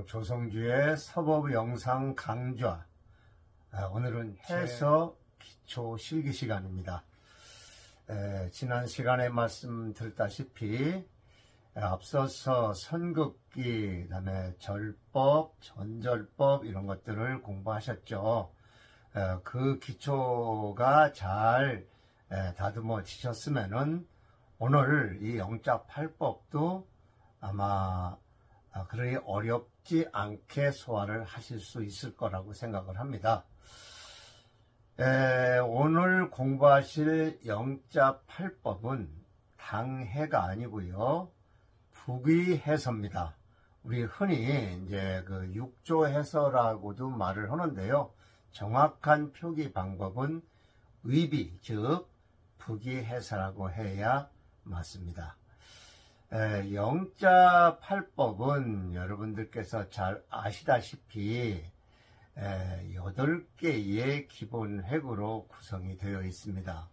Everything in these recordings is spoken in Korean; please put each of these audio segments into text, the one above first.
조성주의 서법 영상 강좌. 오늘은 해서 기초 실기 시간입니다. 지난 시간에 말씀드렸다시피 앞서서 선긋기, 그다음에 절법, 전절법 이런 것들을 공부하셨죠. 그 기초가 잘 다듬어지셨으면은 오늘 이 영자팔법도 아마 그리 어렵지 않게 소화를 하실 수 있을 거라고 생각을 합니다. 오늘 공부하실 영자팔법은 당해가 아니고요, 부귀해서입니다. 우리 흔히 이제 그 육조해서라고도 말을 하는데요, 정확한 표기 방법은 의비, 즉 부귀해서라고 해야 맞습니다. 영자팔법은 여러분들께서 잘 아시다시피 8개의 기본 획으로 구성이 되어 있습니다.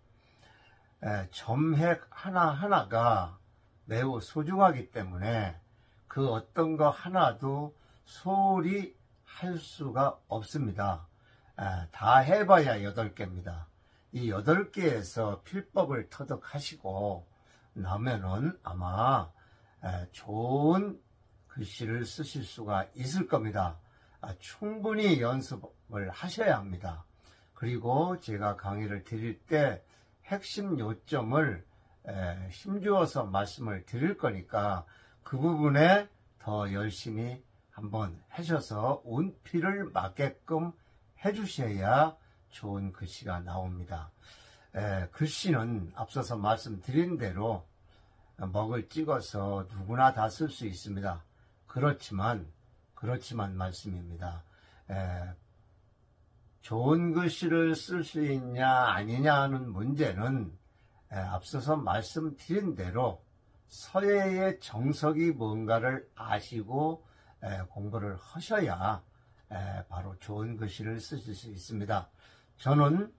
점획 하나하나가 매우 소중하기 때문에 그 어떤 거 하나도 소홀히 할 수가 없습니다. 다 해봐야 8개입니다. 이 8개에서 필법을 터득하시고 나면은 아마 좋은 글씨를 쓰실 수가 있을 겁니다. 충분히 연습을 하셔야 합니다. 그리고 제가 강의를 드릴 때 핵심 요점을 힘주어서 말씀을 드릴 거니까 그 부분에 더 열심히 한번 하셔서 운필을 맞게끔 해주셔야 좋은 글씨가 나옵니다. 글씨는 앞서서 말씀드린 대로 먹을 찍어서 누구나 다 쓸 수 있습니다. 그렇지만 말씀입니다. 좋은 글씨를 쓸 수 있냐 아니냐 하는 문제는 앞서서 말씀드린 대로 서예의 정석이 뭔가를 아시고 공부를 하셔야 바로 좋은 글씨를 쓰실 수 있습니다. 저는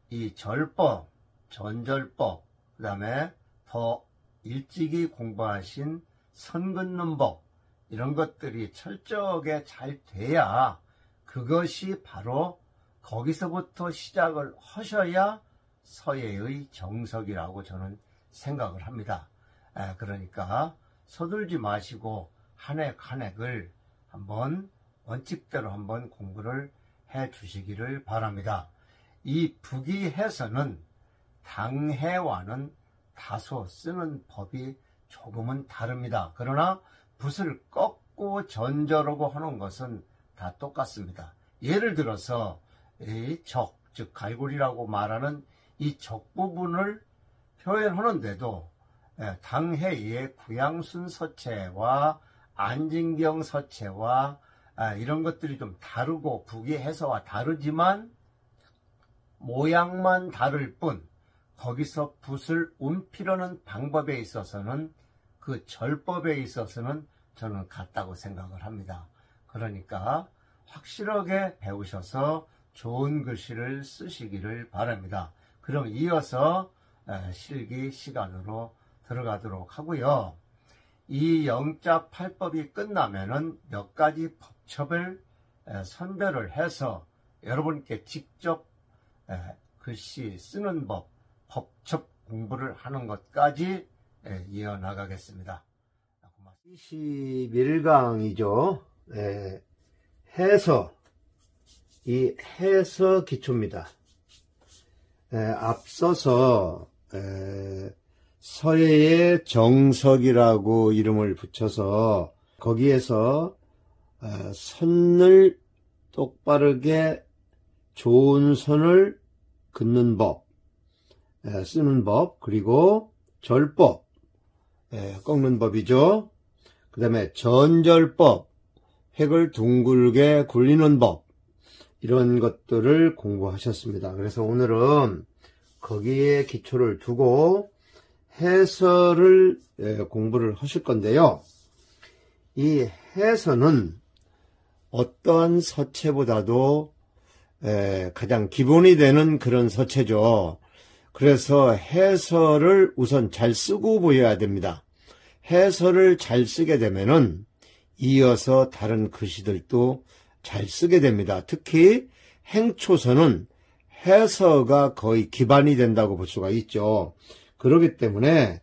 이 절법, 전절법, 그 다음에 더 일찍이 공부하신 선 긋는 법, 이런 것들이 철저하게 잘 돼야 그것이 바로 거기서부터 시작을 하셔야 서예의 정석이라고 저는 생각을 합니다. 그러니까 서둘지 마시고 한 획 한 획을 한번 원칙대로 한번 공부를 해 주시기를 바랍니다. 이 부귀해서는 당해와는 다소 쓰는 법이 조금은 다릅니다. 그러나 붓을 꺾고 전절하고 하는 것은 다 똑같습니다. 예를 들어서 이 적, 즉 갈고리라고 말하는 이 적 부분을 표현하는데도 당해의 구양순 서체와 안진경 서체와 이런 것들이 좀 다르고 부귀해서와 다르지만 모양만 다를 뿐 거기서 붓을 운필하는 방법에 있어서는 그 절법에 있어서는 저는 같다고 생각을 합니다. 그러니까 확실하게 배우셔서 좋은 글씨를 쓰시기를 바랍니다. 그럼 이어서 실기 시간으로 들어가도록 하고요. 이 영자팔법이 끝나면은 몇 가지 법첩을 선별을 해서 여러분께 직접 글씨 쓰는 법, 법첩 공부를 하는 것까지 이어나가겠습니다. 21강이죠. 해서, 이 해서 기초입니다. 앞서서 서예의 정석이라고 이름을 붙여서 거기에서 선을 똑바르게 좋은 선을 긋는 법, 쓰는 법, 그리고 절법, 꺾는 법이죠. 그 다음에 전절법, 획을 둥글게 굴리는 법, 이런 것들을 공부하셨습니다. 그래서 오늘은 거기에 기초를 두고 해설을 공부를 하실 건데요. 이 해설은 어떠한 서체보다도 가장 기본이 되는 그런 서체죠. 그래서 해설을 우선 잘 쓰고 보여야 됩니다. 해설을 잘 쓰게 되면은 이어서 다른 글씨들도 잘 쓰게 됩니다. 특히 행초서는 해서가 거의 기반이 된다고 볼 수가 있죠. 그렇기 때문에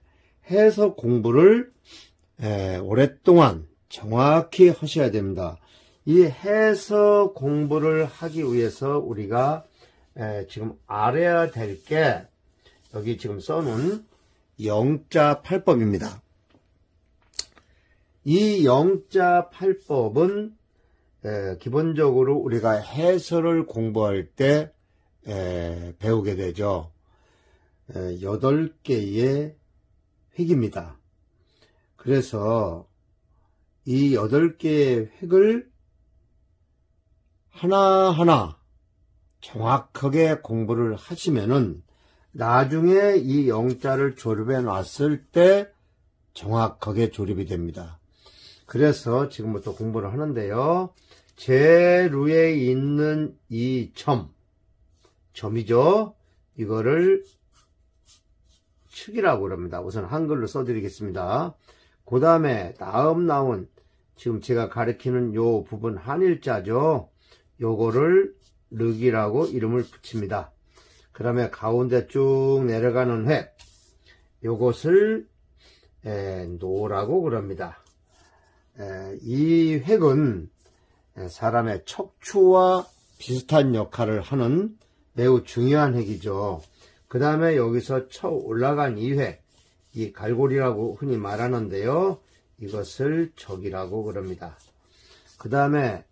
해서 공부를 오랫동안 정확히 하셔야 됩니다. 이 해서 공부를 하기 위해서 우리가 지금 알아야 될 게 여기 지금 써놓은 영자 8법입니다. 이 영자 8법은 기본적으로 우리가 해설을 공부할 때 배우게 되죠. 8개의 획입니다. 그래서 이 8개의 획을 하나하나 정확하게 공부를 하시면은 나중에 이 영자를 조립해 놨을 때 정확하게 조립이 됩니다. 그래서 지금부터 공부를 하는데요. 제일 위에 있는 이 점이죠. 이거를 축이라고 그럽니다. 우선 한글로 써드리겠습니다. 그 다음에 다음 나온 지금 제가 가리키는 요 부분 한일자죠. 요거를 륵이라고 이름을 붙입니다. 그 다음에 가운데 쭉 내려가는 획, 요것을 노라고 그럽니다. 이 획은 사람의 척추와 비슷한 역할을 하는 매우 중요한 획이죠. 그 다음에 여기서 쳐 올라간 이 획, 이 갈고리라고 흔히 말하는데요. 이것을 적이라고 그럽니다. 그 다음에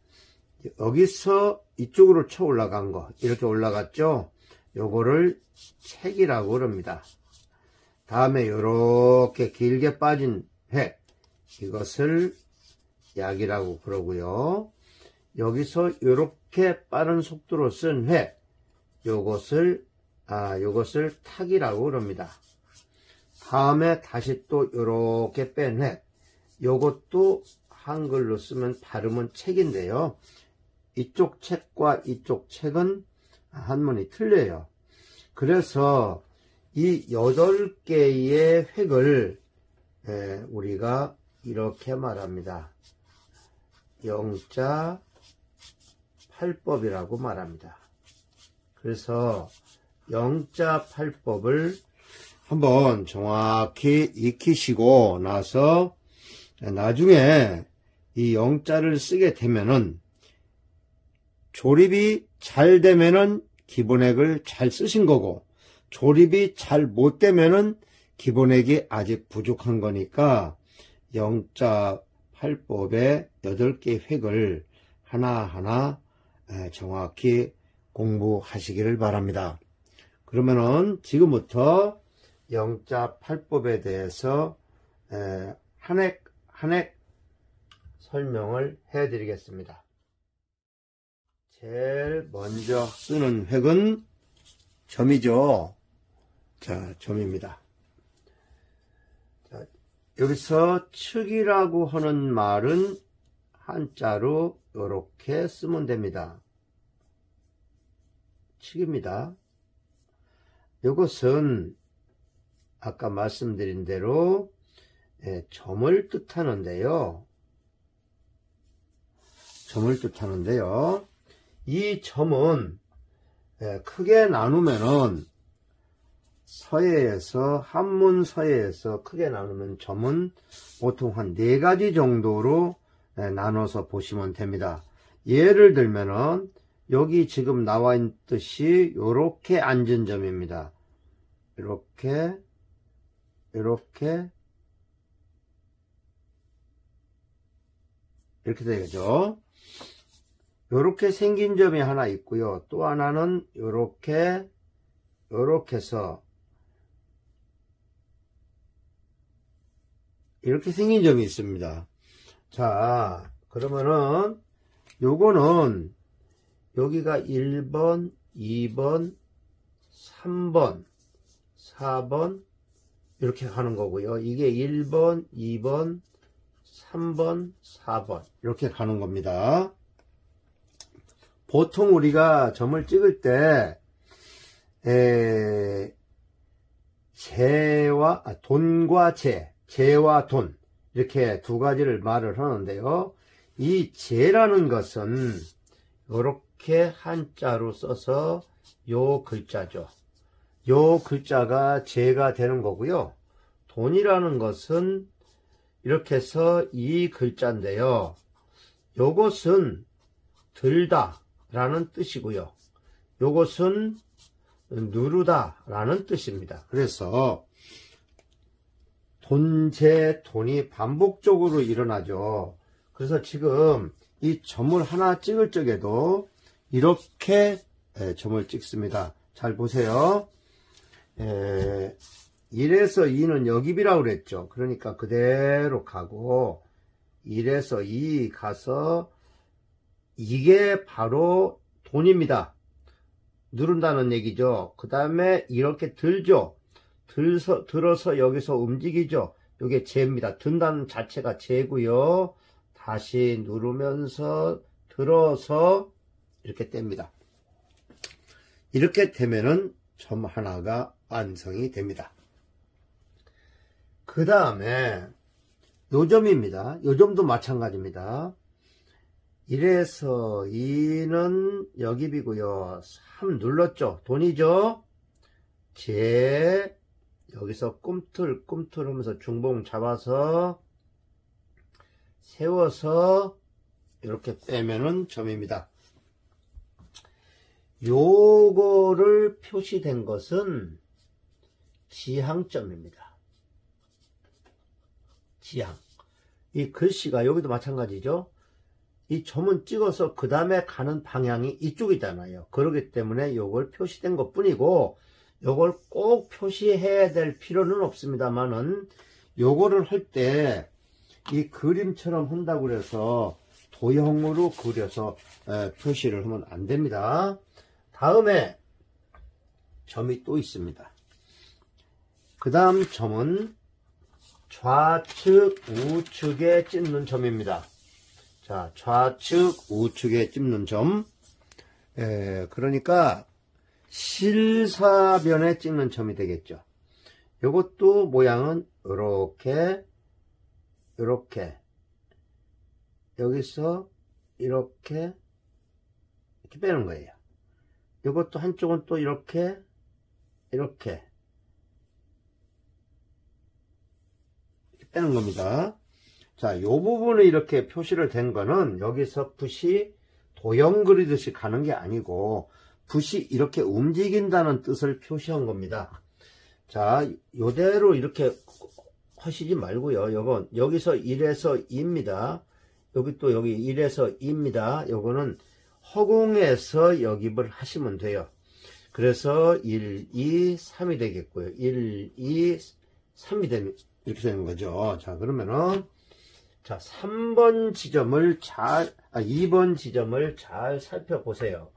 여기서 이쪽으로 쳐 올라간 거, 이렇게 올라갔죠. 요거를 책이라고 그럽니다. 다음에 요렇게 길게 빠진 획, 이것을 약이라고 그러고요. 여기서 요렇게 빠른 속도로 쓴 획, 요것을 탁이라고 그럽니다. 다음에 다시 또 요렇게 뺀 획, 요것도 한글로 쓰면 발음은 책인데요. 이쪽 책과 이쪽 책은 한문이 틀려요. 그래서 이 8개의 획을 우리가 이렇게 말합니다. 영자 8법이라고 말합니다. 그래서 영자 8법을 한번 정확히 익히시고 나서 나중에 이 영자를 쓰게 되면은 조립이 잘 되면은 기본획을 잘 쓰신 거고, 조립이 잘 못 되면은 기본획이 아직 부족한 거니까 영자 8법의 8개의 획을 하나하나 정확히 공부하시기를 바랍니다. 그러면은 지금부터 영자 8법에 대해서 한 획 한 획 설명을 해 드리겠습니다. 제일 먼저 쓰는 획은 점이죠. 자, 점입니다. 자, 여기서 측이라고 하는 말은 한자로 이렇게 쓰면 됩니다. 측입니다. 이것은 아까 말씀드린 대로 점을 뜻하는데요. 점을 뜻하는데요. 이 점은 크게 나누면은 서예에서, 한문 서예에서 크게 나누면 점은 보통 한 4가지 정도로 나눠서 보시면 됩니다. 예를 들면은 여기 지금 나와 있듯이 요렇게 앉은 점입니다. 이렇게 되겠죠. 요렇게 생긴 점이 하나 있고요. 또 하나는 요렇게 해서 이렇게 생긴 점이 있습니다. 자, 그러면은 요거는 여기가 1번, 2번, 3번, 4번 이렇게 가는 거고요. 이게 1번, 2번, 3번, 4번 이렇게 가는 겁니다. 보통 우리가 점을 찍을 때 돈과 재와 돈 이렇게 두 가지를 말을 하는데요. 이 제라는 것은 이렇게 한자로 써서 요 글자죠. 요 글자가 제가 되는 거고요. 돈이라는 것은 이렇게 해서 이 글자인데요. 요것은 들다 라는 뜻이고요. 요것은 누르다 라는 뜻입니다. 그래서 돈제 돈이 반복적으로 일어나죠. 그래서 지금 이 점을 하나 찍을 적에도 이렇게 점을 찍습니다. 잘 보세요. 1에서 2는 여깁이라고 그랬죠. 그러니까 그대로 가고 1에서 2 가서 이게 바로 돈입니다. 누른다는 얘기죠. 그 다음에 이렇게 들죠. 들어서 여기서 움직이죠. 이게 제입니다. 든다는 자체가 제고요. 다시 누르면서 들어서 이렇게 뗍니다. 이렇게 되면은 점 하나가 완성이 됩니다. 그 다음에 요 점입니다. 요 점도 마찬가지입니다. 1에서 2는 여깁이고요. 3 눌렀죠. 돈이죠. 제 여기서 꿈틀 하면서 중봉 잡아서 세워서 이렇게 빼면은 점입니다. 요거를 표시된 것은 지향점입니다. 지향. 이 글씨가 여기도 마찬가지죠. 이 점은 찍어서 그 다음에 가는 방향이 이쪽이잖아요. 그렇기 때문에 요걸 표시된 것 뿐이고 요걸 꼭 표시해야 될 필요는 없습니다만은 요거를 할 때 이 그림처럼 한다고 해서 도형으로 그려서 표시를 하면 안 됩니다. 다음에 점이 또 있습니다. 그 다음 점은 좌측 우측에 찍는 점입니다. 자, 좌측 우측에 찍는 점. 그러니까 실사변에 찍는 점이 되겠죠. 이것도 모양은 이렇게 여기서 이렇게 빼는 거예요. 이것도 한쪽은 또 이렇게 빼는 겁니다. 자, 요 부분을 이렇게 표시를 된 거는 여기서 붓이 도형 그리듯이 가는 게 아니고 붓이 이렇게 움직인다는 뜻을 표시한 겁니다. 자, 요대로 이렇게 하시지 말고요. 요건 여기서 1에서 2입니다. 여기 또 여기 1에서 2입니다. 요거는 허공에서 역입을 하시면 돼요. 그래서 1, 2, 3이 되겠고요. 1, 2, 3이 되면 이렇게 되는 거죠. 자, 그러면은 자, 2번 지점을 잘 살펴보세요.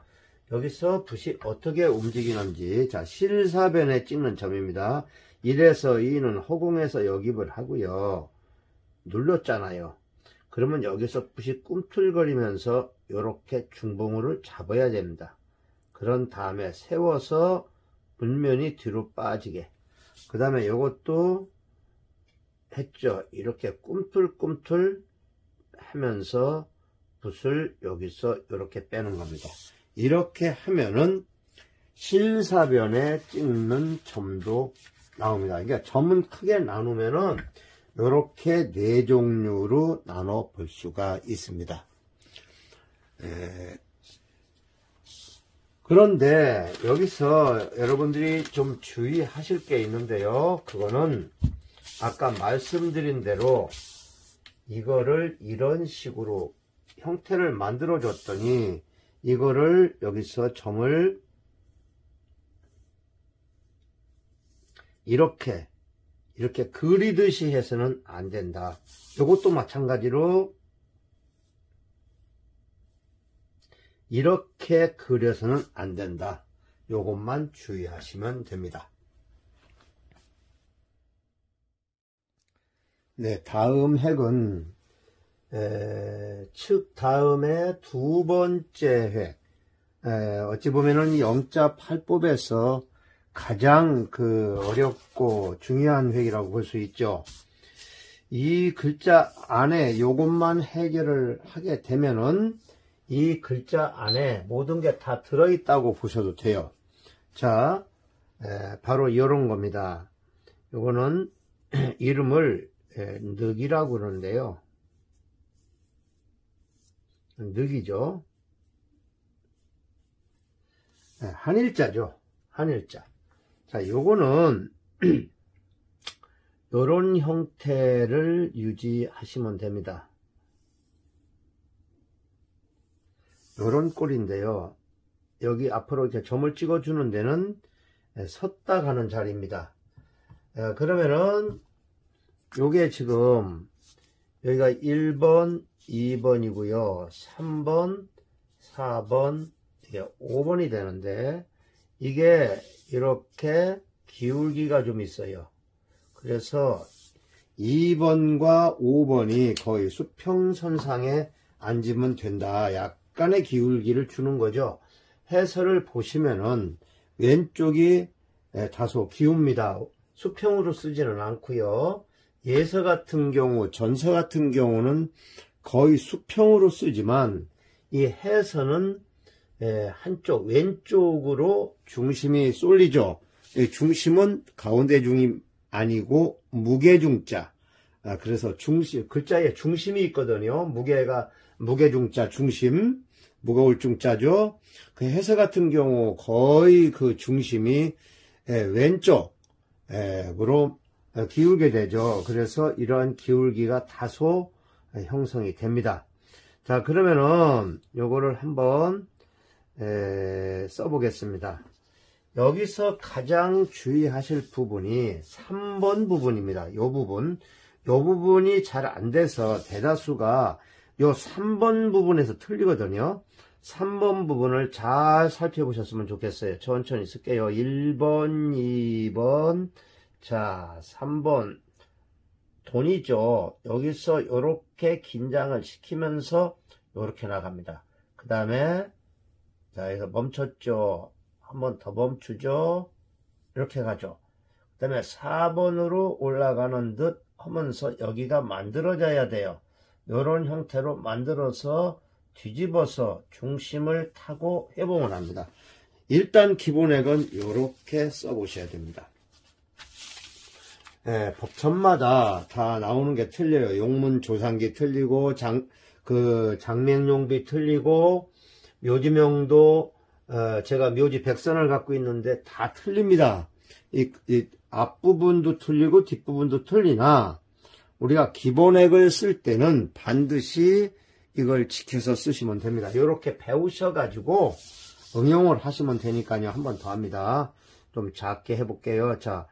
여기서 붓이 어떻게 움직이는지. 자, 실사변에 찍는 점입니다. 1에서 2는 허공에서 역입을 하고요. 눌렀잖아요. 그러면 여기서 붓이 꿈틀거리면서 이렇게 중봉우를 잡아야 됩니다. 그런 다음에 세워서 문면이 뒤로 빠지게. 그 다음에 이것도 했죠. 이렇게 꿈틀꿈틀 하면서 붓을 여기서 이렇게 빼는 겁니다. 이렇게 하면은 실사변에 찍는 점도 나옵니다. 그러니까 점은 크게 나누면은 이렇게 4종류로 나눠 볼 수가 있습니다. 그런데 여기서 여러분들이 좀 주의하실 게 있는데요. 그거는 아까 말씀드린 대로 이거를 이런 식으로 형태를 만들어 줬더니 이거를 여기서 점을 이렇게 그리듯이 해서는 안 된다. 이것도 마찬가지로 이렇게 그려서는 안 된다. 요것만 주의하시면 됩니다. 네, 다음 획은 측 다음에 두 번째 획. 어찌 보면은 영자 팔법에서 가장 어렵고 중요한 획이라고 볼 수 있죠. 이 글자 안에 요것만 해결을 하게 되면은 이 글자 안에 모든 게 다 들어있다고 보셔도 돼요. 자, 바로 이런 겁니다. 요거는 이름을 늑이라고 그러는데요. 늑이죠. 한일자죠. 한일자. 자, 요거는 요런 형태를 유지하시면 됩니다. 요런 꼴인데요. 여기 앞으로 이렇게 점을 찍어주는 데는 섰다 가는 자리입니다. 그러면은 요게 지금 여기가 1번, 2번이고요. 3번, 4번, 이게 5번이 되는데 이게 이렇게 기울기가 좀 있어요. 그래서 2번과 5번이 거의 수평선상에 앉으면 된다. 약간의 기울기를 주는 거죠. 해설을 보시면은 왼쪽이 다소 기웁니다. 수평으로 쓰지는 않고요. 예서 같은 경우, 전서 같은 경우는 거의 수평으로 쓰지만 이 해서는 한쪽 왼쪽으로 중심이 쏠리죠. 중심은 가운데 중이 아니고 무게중자. 그래서 중심, 글자에 중심이 있거든요. 무게중자 중심, 무거울 중자죠. 그 해서 같은 경우 거의 그 중심이 왼쪽으로 기울게 되죠. 그래서 이러한 기울기가 다소 형성이 됩니다. 자, 그러면은 요거를 한번 써보겠습니다. 여기서 가장 주의하실 부분이 3번 부분입니다. 요 부분이 잘 안 돼서 대다수가 요 3번 부분에서 틀리거든요. 3번 부분을 잘 살펴보셨으면 좋겠어요. 천천히 쓸게요. 1번, 2번, 자, 3번. 돈이죠. 여기서 이렇게 긴장을 시키면서 이렇게 나갑니다. 그 다음에 자, 여기서 멈췄죠. 한 번 더 멈추죠. 이렇게 가죠. 그 다음에 4번으로 올라가는 듯 하면서 여기가 만들어져야 돼요. 이런 형태로 만들어서 뒤집어서 중심을 타고 회봉을 합니다. 일단 기본액은 이렇게 써보셔야 됩니다. 법천마다 다 나오는 게 틀려요. 용문 조상기 틀리고 장맹용비 틀리고 묘지명도 제가 묘지 백선을 갖고 있는데 다 틀립니다. 이 앞부분도 틀리고 뒷부분도 틀리나 우리가 기본액을 쓸 때는 반드시 이걸 지켜서 쓰시면 됩니다. 이렇게 배우셔가지고 응용을 하시면 되니까요. 한 번 더 합니다. 좀 작게 해볼게요. 자,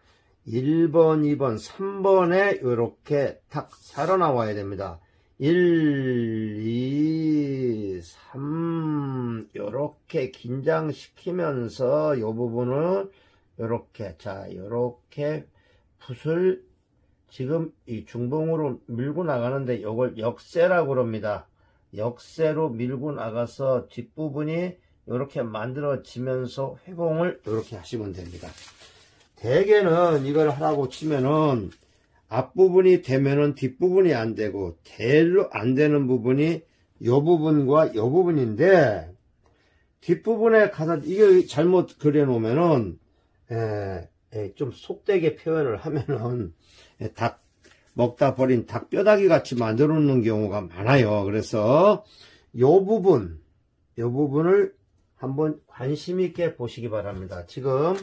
1번, 2번, 3번에 이렇게 탁 살아나와야 됩니다. 1, 2, 3 이렇게 긴장시키면서 이 부분을 이렇게 자 이렇게 붓을 지금 이 중봉으로 밀고 나가는데 이걸 역세라고 그럽니다. 역세로 밀고 나가서 뒷부분이 이렇게 만들어지면서 회봉을 이렇게 하시면 됩니다. 대개는 이걸 하라고 치면은 앞부분이 되면은 뒷부분이 안 되고 대로 안 되는 부분이 요 부분과 요 부분인데 뒷부분에 가서 이게 잘못 그려놓으면은 좀 속되게 표현을 하면은 닭 먹다 버린 닭 뼈다귀 같이 만들어 놓는 경우가 많아요. 그래서 요 부분을 한번 관심 있게 보시기 바랍니다. 지금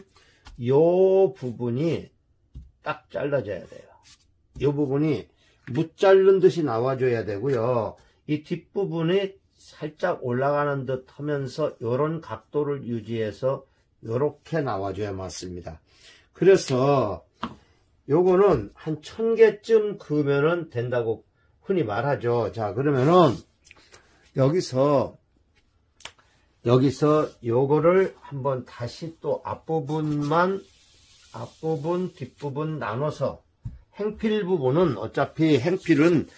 요 부분이 딱 잘라져야 돼요. 요 부분이 무 자른 듯이 나와줘야 되고요. 이 뒷부분이 살짝 올라가는 듯 하면서 요런 각도를 유지해서 요렇게 나와줘야 맞습니다. 그래서 요거는 한 1000개쯤 그으면은 된다고 흔히 말하죠. 자, 그러면은 여기서 요거를 한번 다시 또 앞부분, 뒷부분 나눠서 행필 부분은 어차피 행필은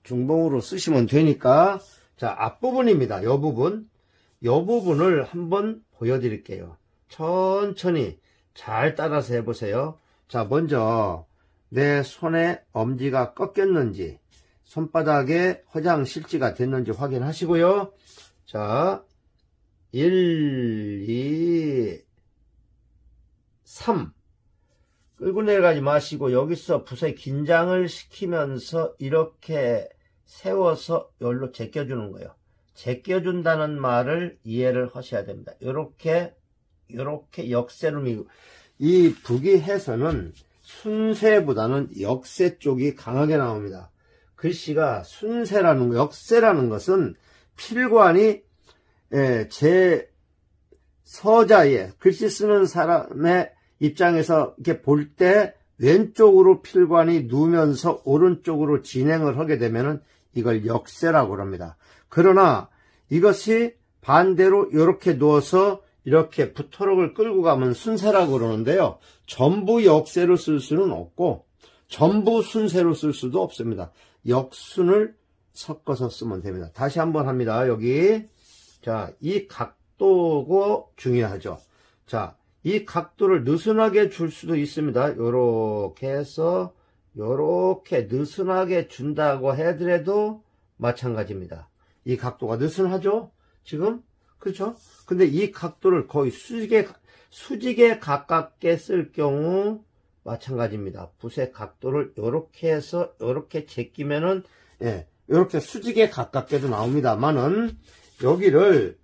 중봉으로 쓰시면 되니까 자, 앞부분입니다. 요 부분을 한번 보여드릴게요. 천천히 잘 따라서 해보세요. 자, 먼저 내 손에 엄지가 꺾였는지, 손바닥에 허장 실지가 됐는지 확인하시고요. 자, 1, 2, 3. 끌고 내려가지 마시고 여기서 붓에 긴장을 시키면서 이렇게 세워서 여기로 제껴주는 거예요. 제껴준다는 말을 이해를 하셔야 됩니다. 이렇게 역세로 밀고, 이 북이해서는 순세보다는 역세 쪽이 강하게 나옵니다. 글씨가 순세라는 역세라는 것은 필관이 제 서자의 글씨 쓰는 사람의 입장에서 이렇게 볼 때 왼쪽으로 필관이 누우면서 오른쪽으로 진행을 하게 되면은 이걸 역세라고 합니다. 그러나 이것이 반대로 이렇게 누워서 이렇게 붓토록을 끌고 가면 순세라고 그러는데요. 전부 역세로 쓸 수는 없고 전부 순세로 쓸 수도 없습니다. 역순을 섞어서 쓰면 됩니다. 다시 한번 합니다. 여기 자, 이 각도가 중요하죠. 자, 이 각도를 느슨하게 줄 수도 있습니다. 요렇게 해서 요렇게 느슨하게 준다고 하더라도 마찬가지입니다. 이 각도가 느슨하죠? 지금? 그렇죠? 근데 이 각도를 거의 수직에 가깝게 쓸 경우 마찬가지입니다. 붓의 각도를 요렇게 해서 요렇게 제끼면은 요렇게 수직에 가깝게도 나옵니다만은 여기를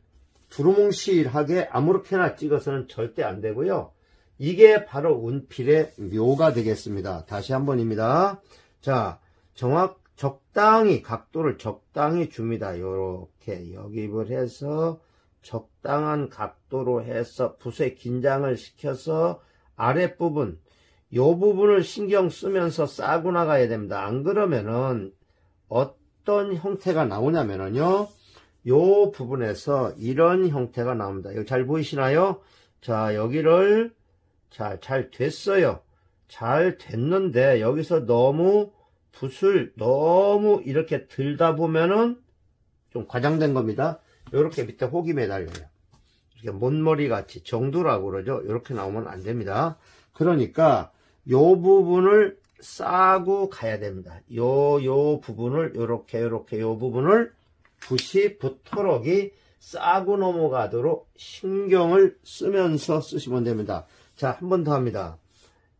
두루뭉실하게 아무렇게나 찍어서는 절대 안 되고요. 이게 바로 운필의 묘가 되겠습니다. 다시 한 번입니다. 자, 적당히 각도를 적당히 줍니다. 요렇게 역입을 해서 적당한 각도로 해서 붓에 긴장을 시켜서 아랫부분 요 부분을 신경 쓰면서 싸고 나가야 됩니다. 안 그러면은 어떤 형태가 나오냐면요, 요 부분에서 이런 형태가 나옵니다. 여기 잘 보이시나요? 자, 여기를 잘 됐어요. 잘 됐는데 여기서 너무 붓을 너무 이렇게 들다 보면은 좀 과장된 겁니다. 이렇게 밑에 혹이 매달려요. 이렇게 못머리 같이 정두라고 그러죠. 이렇게 나오면 안 됩니다. 그러니까 요 부분을 싸고 가야 됩니다. 요 부분을 요렇게 요 부분을 붓이 붓토록이 싸고 넘어가도록 신경을 쓰면서 쓰시면 됩니다. 자, 한 번 더 합니다.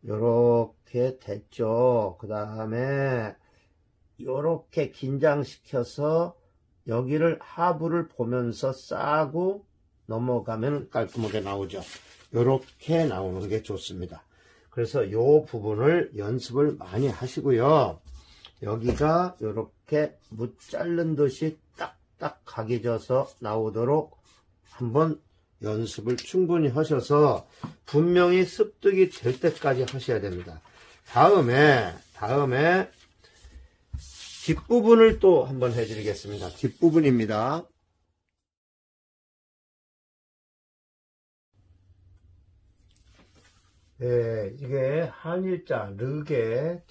요렇게 됐죠. 그 다음에 요렇게 긴장시켜서 여기를 하부를 보면서 싸고 넘어가면 깔끔하게 나오죠. 요렇게 나오는 게 좋습니다. 그래서 요 부분을 연습을 많이 하시고요. 여기가 요렇게 무 자른 듯이 딱딱 각이져서 나오도록 한번 연습을 충분히 하셔서 분명히 습득이 될 때까지 하셔야 됩니다. 다음에 뒷부분을 또 한번 해드리겠습니다. 뒷부분입니다. 네, 이게 한일자 르의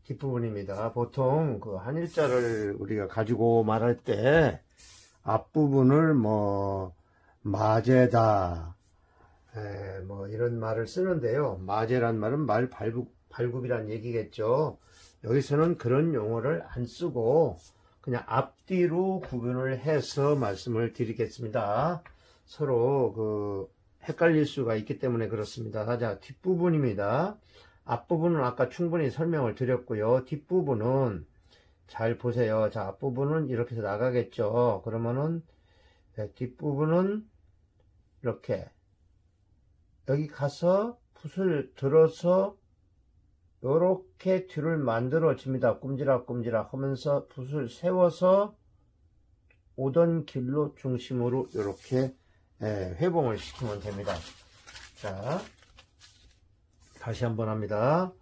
뒷부분입니다. 보통 그 한일자를 우리가 가지고 말할 때 앞부분을 뭐 마제다 뭐 이런 말을 쓰는데요. 마제란 말은 말 발굽이란 얘기겠죠. 여기서는 그런 용어를 안 쓰고 그냥 앞뒤로 구분을 해서 말씀을 드리겠습니다. 서로 그 헷갈릴 수가 있기 때문에 그렇습니다. 자, 뒷부분입니다. 앞부분은 아까 충분히 설명을 드렸고요. 뒷부분은 잘 보세요. 자, 앞부분은 이렇게 해서 나가겠죠. 그러면은 뒷부분은 이렇게 여기 가서 붓을 들어서 요렇게 뒤를 만들어집니다. 꼼지락꼼지락 하면서 붓을 세워서 오던 길로 중심으로 이렇게 회봉을 시키면 됩니다. 자, 다시 한번 합니다.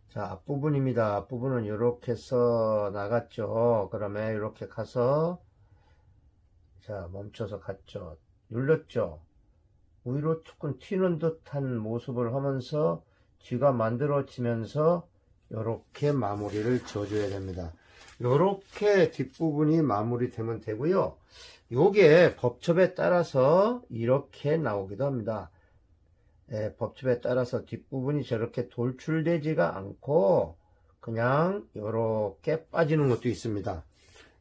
자, 앞부분입니다. 앞부분은 이렇게 해서 나갔죠. 그러면 이렇게 가서 자, 멈춰서 갔죠. 눌렀죠. 위로 조금 튀는 듯한 모습을 하면서 뒤가 만들어지면서 이렇게 마무리를 지어줘야 됩니다. 이렇게 뒷부분이 마무리되면 되고요. 요게 법첩에 따라서 이렇게 나오기도 합니다. 법집에 따라서 뒷부분이 저렇게 돌출되지가 않고 그냥 이렇게 빠지는 것도 있습니다.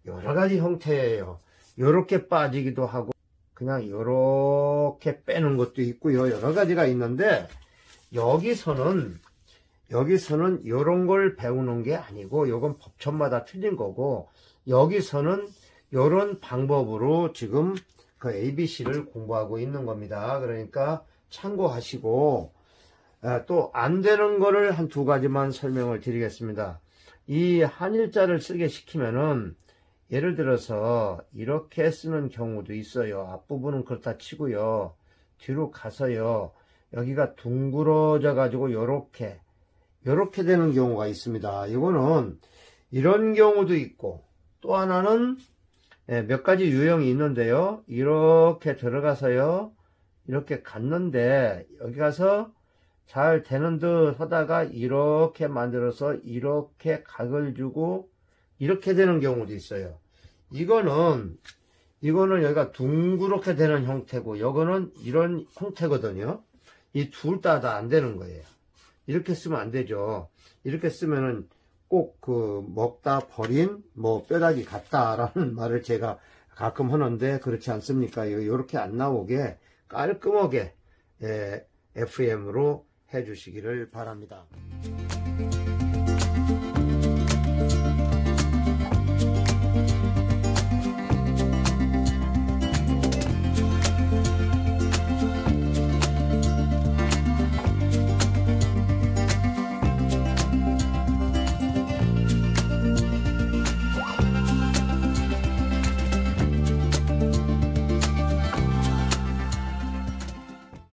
여러 가지 형태예요. 이렇게 빠지기도 하고 그냥 이렇게 빼는 것도 있고요. 여러 가지가 있는데 여기서는 이런 걸 배우는 게 아니고 이건 법천마다 틀린 거고 여기서는 이런 방법으로 지금 그 ABC를 공부하고 있는 겁니다. 그러니까 참고하시고 또 안 되는 거를 한 두 가지만 설명을 드리겠습니다. 이 한일자를 쓰게 시키면은 예를 들어서 이렇게 쓰는 경우도 있어요. 앞부분은 그렇다 치고요. 뒤로 가서요. 여기가 둥그러져 가지고 요렇게 되는 경우가 있습니다. 이거는 이런 경우도 있고 또 하나는 몇 가지 유형이 있는데요. 이렇게 들어가서요. 이렇게 갔는데 여기 가서 잘 되는 듯 하다가 이렇게 만들어서 이렇게 각을 주고 이렇게 되는 경우도 있어요. 이거는 여기가 둥그렇게 되는 형태고 이거는 이런 형태거든요. 이 둘 다 안 되는 거예요. 이렇게 쓰면 안 되죠. 이렇게 쓰면은 꼭 먹다 버린 뼈다귀 같다라는 말을 제가 가끔 하는데 그렇지 않습니까? 이렇게 안 나오게 깔끔하게 FM으로 해주시기를 바랍니다.